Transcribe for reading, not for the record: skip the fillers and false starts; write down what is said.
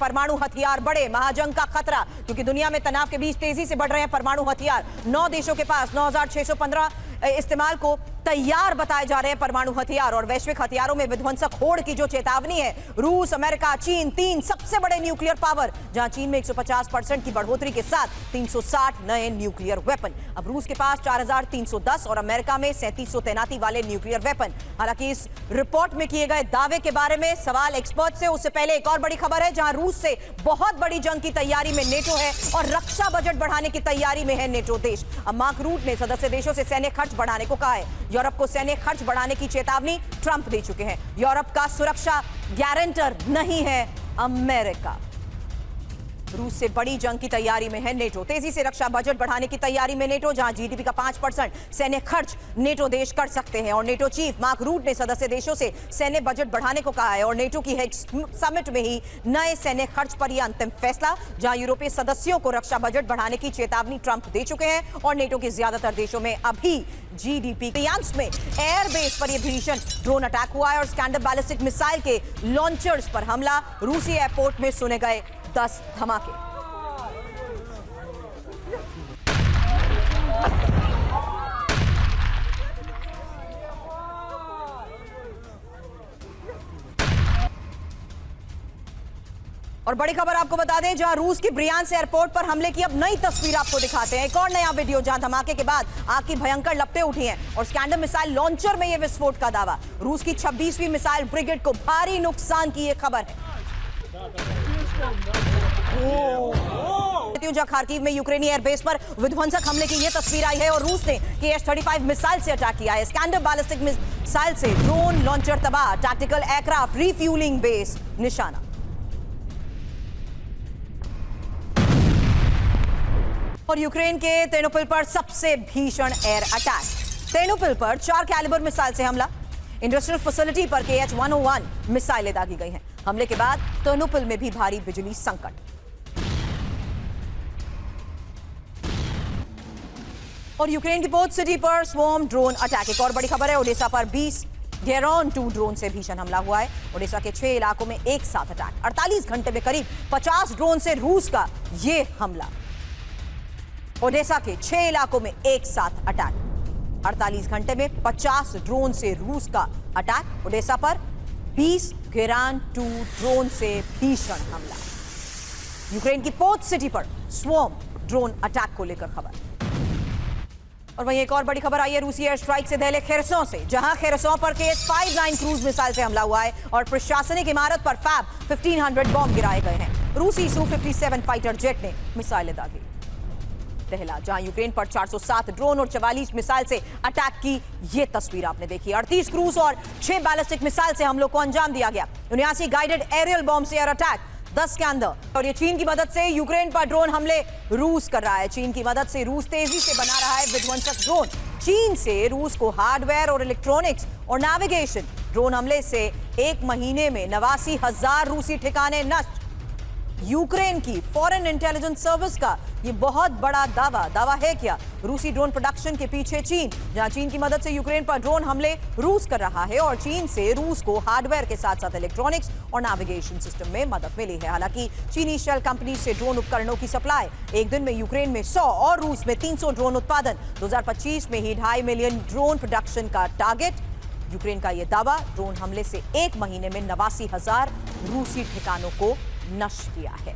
परमाणु हथियार बढ़े, महाजंग का खतरा, क्योंकि दुनिया में तनाव के बीच तेजी से बढ़ रहे हैं परमाणु हथियार। 9 देशों के पास 9615 इस्तेमाल को तैयार बताए जा रहे हैं परमाणु हथियार। और वैश्विक हथियारों में विध्वंसक होड़ की जो चेतावनी है, रूस, अमेरिका, चीन, 3 सबसे बड़े न्यूक्लियर पावर, जहां चीन में 150% की बढ़ोतरी के साथ 360 नए न्यूक्लियर वेपन। अब रूस के पास 4310 और अमेरिका में 3700 तैनाती वाले न्यूक्लियर वेपन। हालांकि इस रिपोर्ट में किए गए दावे के बारे में सवाल एक्सपर्ट से। उससे पहले एक और बड़ी खबर है, जहां रूस से बहुत बड़ी जंग की तैयारी में नेटो है और रक्षा बजट बढ़ाने की तैयारी में है नेटो देश। अब मार्क रूट ने सदस्य देशों से सैन्य खर्च बढ़ाने को कहा है। यूरोप को सैन्य खर्च बढ़ाने की चेतावनी ट्रंप दे चुके हैं। यूरोप का सुरक्षा गारंटर नहीं है अमेरिका। रूस से बड़ी जंग की तैयारी में है नेटो। तेजी से रक्षा बजट बढ़ाने की तैयारी में नेटो, जहां जीडीपी का 5% सैन्य खर्च नेटो देश कर सकते हैं। और नेटो चीफ मार्क रूट ने सदस्य देशों से सैन्य बजट बढ़ाने को कहा है। और नेटो की हेग समिट में ही नए सैन्य खर्च पर यह अंतिम फैसला, जहां यूरोपीय सदस्यों को रक्षा बजट बढ़ाने की चेतावनी ट्रंप दे चुके हैं। और नेटो के ज्यादातर देशों में अभी जीडीपी ब्रियांस्क में एयरबेस पर यह भीषण ड्रोन अटैक हुआ है और स्कैंडर बैलिस्टिक मिसाइल के लॉन्चर्स पर हमला। रूसी एयरपोर्ट में सुने गए 10 धमाके। और बड़ी खबर आपको बता दें, जहां रूस की ब्रियांस्क एयरपोर्ट पर हमले की अब नई तस्वीर आपको दिखाते हैं। एक और नया वीडियो, जहां धमाके के बाद आग की भयंकर लपटें उठी हैं और स्कैंडर मिसाइल लॉन्चर में यह विस्फोट का दावा। रूस की 26वीं मिसाइल ब्रिगेड को भारी नुकसान की यह खबर है। खार्किव में यूक्रेनी एयरबेस पर विध्वंसक हमले की यह तस्वीर आई है और रूस ने KH-35 मिसाइल से अटैक किया है। स्कैंडर बैलिस्टिक मिसाइल से ड्रोन लॉन्चर तबाह, टैक्टिकल एयरक्राफ्ट रिफ्यूलिंग बेस निशाना। और यूक्रेन के तेर्नोपिल पर सबसे भीषण एयर अटैक। तेर्नोपिल पर 4 कैलिबर मिसाइल से हमला। इंडस्ट्रियल फैसिलिटी पर KH-101 मिसाइलें दागी गई हैं। हमले के बाद तेर्नोपिल में भी भारी बिजली संकट। और यूक्रेन की पोर्ट सिटी पर स्वॉर्म ड्रोन अटैक। एक और बड़ी खबर है, ओडेसा पर 20 गेरॉन 2 ड्रोन से भीषण हमला हुआ है। ओडेसा के 6 इलाकों में एक साथ अटैक। 48 घंटे में करीब 50 ड्रोन से रूस का यह हमला। ओडेसा के 6 इलाकों में एक साथ अटैक। 48 घंटे में 50 ड्रोन से रूस का अटैक। ओडेसा पर 20 गेरान 2 ड्रोन से भीषण हमला। यूक्रेन की पोर्ट सिटी पर स्वॉर्म ड्रोन अटैक को लेकर खबर। और वहीं एक और बड़ी खबर आई है रूसी एयर स्ट्राइक से दहले खेरसों से, जहां खेरसों पर KH-59 क्रूज मिसाइल से हमला हुआ है और प्रशासनिक इमारत पर फैब 1500 बॉम्ब गिराए गए हैं। रूसी Su-57 फाइटर जेट ने मिसाइलें दागी। दहला, जहां यूक्रेन पर 407 ड्रोन और 44 मिसाइल से अटैक की यह तस्वीर आपने देखी। 38 क्रूज और 6 बैलिस्टिक मिसाइल से हमलों को अंजाम दिया गया। 79 गाइडेड एरियल बॉम्ब से एयर अटैक 10 के अंदर। और ये चीन की मदद से यूक्रेन पर ड्रोन हमले रूस कर रहा है। चीन की मदद से रूस तेजी से बना रहा है विध्वंसक ड्रोन। चीन से रूस को हार्डवेयर और इलेक्ट्रॉनिक्स और नेविगेशन। ड्रोन हमले से 1 महीने में 89,000 रूसी ठिकाने नष्ट। यूक्रेन की फॉरेन इंटेलिजेंस सर्विस का ये बहुत बड़ा दावा है क्या? रूसी ड्रोन प्रोडक्शन के पीछे चीन, जहां चीन की मदद से यूक्रेन पर ड्रोन हमले रूस कर रहा है और चीन से रूस को हार्डवेयर के साथ साथ इलेक्ट्रॉनिक्स और नेविगेशन सिस्टम में मदद मिली है। हालांकि चीनी शेल कंपनी से ड्रोन उपकरणों की सप्लाई। एक दिन में यूक्रेन में 100 और रूस में 300 ड्रोन उत्पादन। 2025 में ही 2.5 मिलियन ड्रोन प्रोडक्शन का टारगेट। यूक्रेन का यह दावा, ड्रोन हमले से 1 महीने में 89,000 रूसी ठिकानों को नष्ट किया है।